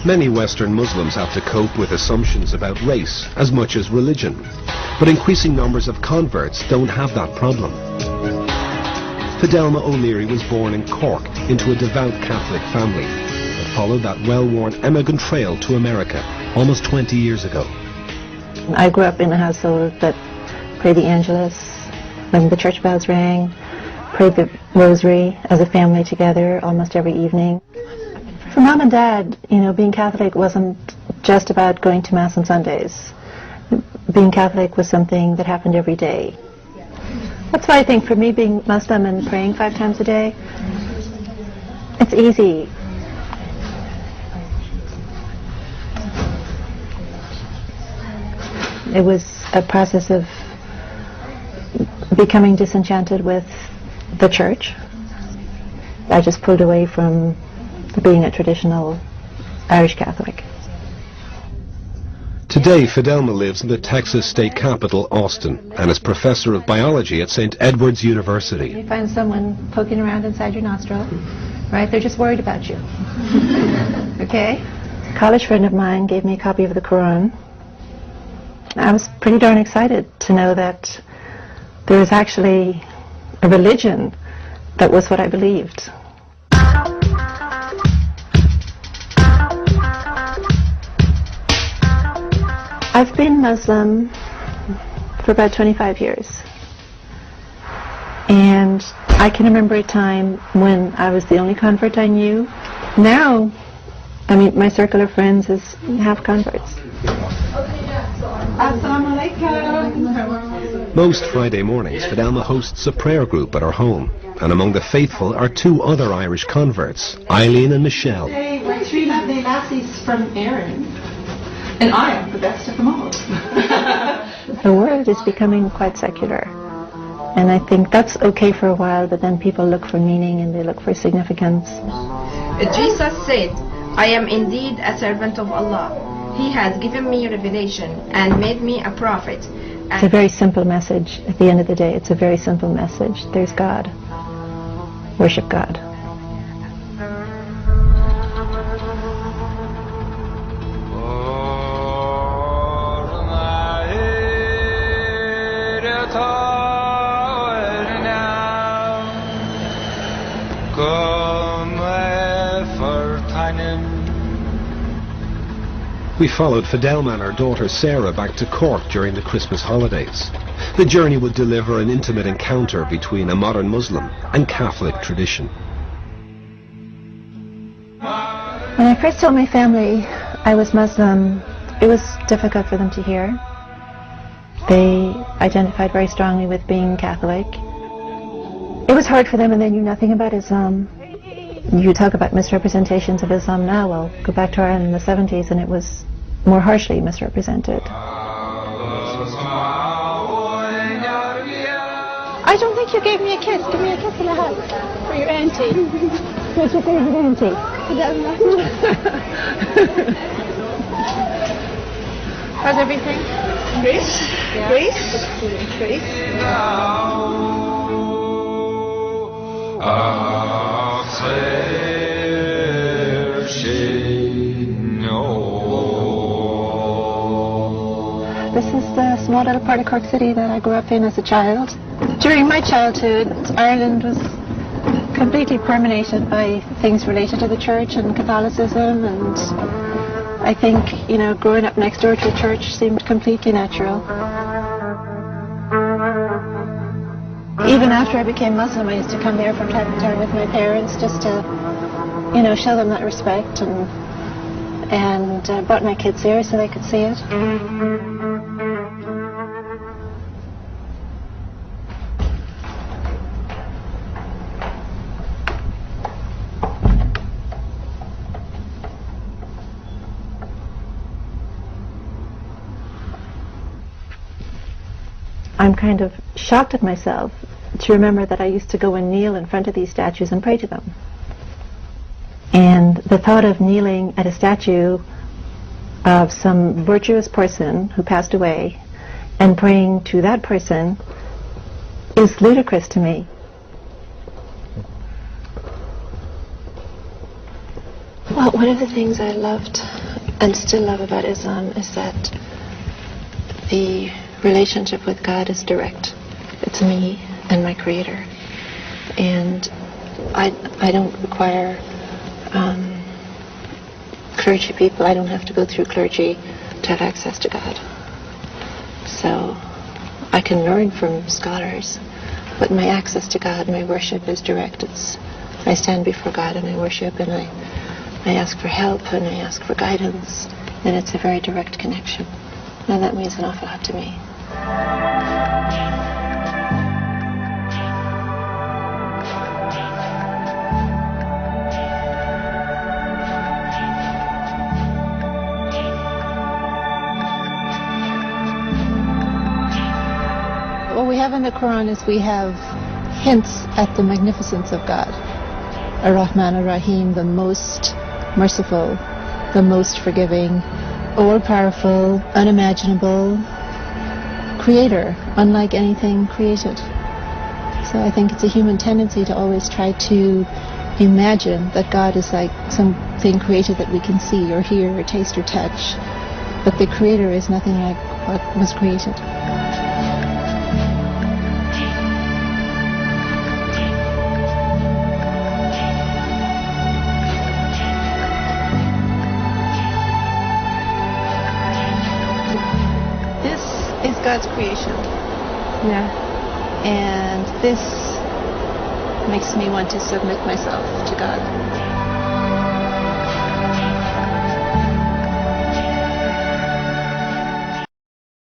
Many Western Muslims have to cope with assumptions about race as much as religion, but increasing numbers of converts don't have that problem. Fidelma O'Leary was born in Cork into a devout Catholic family, but followed that well-worn emigrant trail to America almost 20 years ago. I grew up in a household that prayed the Angelus when the church bells rang, prayed the rosary as a family together almost every evening. For Mom and Dad, you know, being Catholic wasn't just about going to Mass on Sundays. Being Catholic was something that happened every day. That's why I think for me, being Muslim and praying 5 times a day, it's easy. It was a process of becoming disenchanted with the church. I just pulled away from being a traditional Irish Catholic. Today, Fidelma lives in the Texas state capital, Austin, and is professor of biology at St. Edward's University. You find someone poking around inside your nostril, right? They're just worried about you. Okay? A college friend of mine gave me a copy of the Quran. I was pretty darn excited to know that there was actually a religion that was what I believed. I've been Muslim for about 25 years. And I can remember a time when I was the only convert I knew. Now, I mean, my circle of friends is half converts. Most Friday mornings, Fidelma hosts a prayer group at her home, and among the faithful are 2 other Irish converts, Eileen and Michelle. Hey, we're 3 lovely lassies from Erin, and I am the best of them all. The world is becoming quite secular, and I think that's okay for a while, but then people look for meaning and they look for significance. Jesus said, "I am indeed a servant of Allah. He has given me revelation and made me a prophet." It's a very simple message. At the end of the day, it's a very simple message. There's God. Worship God. We followed Fidelma and her daughter Sarah back to Cork during the Christmas holidays. The journey would deliver an intimate encounter between a modern Muslim and Catholic tradition. When I first told my family I was Muslim, it was difficult for them to hear. They identified very strongly with being Catholic. It was hard for them, and they knew nothing about Islam. You talk about misrepresentations of Islam now, well, go back to Ireland in the 70s and it was more harshly misrepresented. I don't think you gave me a kiss. Give me a kiss and a hug for your auntie. What's your favorite auntie? How's everything? Great. Yeah. Great. This is the small little part of Cork City that I grew up in as a child. During my childhood, Ireland was completely permeated by things related to the church and Catholicism, and I think, you know, growing up next door to a church seemed completely natural. Even after I became Muslim, I used to come there from time to time with my parents just to, you know, show them that respect, and brought my kids there so they could see it. I'm kind of shocked at myself to remember that I used to go and kneel in front of these statues and pray to them. And the thought of kneeling at a statue of some virtuous person who passed away and praying to that person is ludicrous to me. Well, one of the things I loved and still love about Islam is that the relationship with God is direct. It's me and my Creator. And I don't require clergy people. I don't have to go through clergy to have access to God. So I can learn from scholars, but my access to God, my worship is direct. I stand before God and I worship, and I ask for help and I ask for guidance, and it's a very direct connection. And that means an awful lot to me. What we have in the Quran is we have hints at the magnificence of God. Ar-Rahman Ar-Rahim, the most merciful, the most forgiving, all-powerful, unimaginable creator, unlike anything created. So I think it's a human tendency to always try to imagine that God is like something created that we can see or hear or taste or touch. But the creator is nothing like what was created. God's creation. Yeah. And this makes me want to submit myself to God.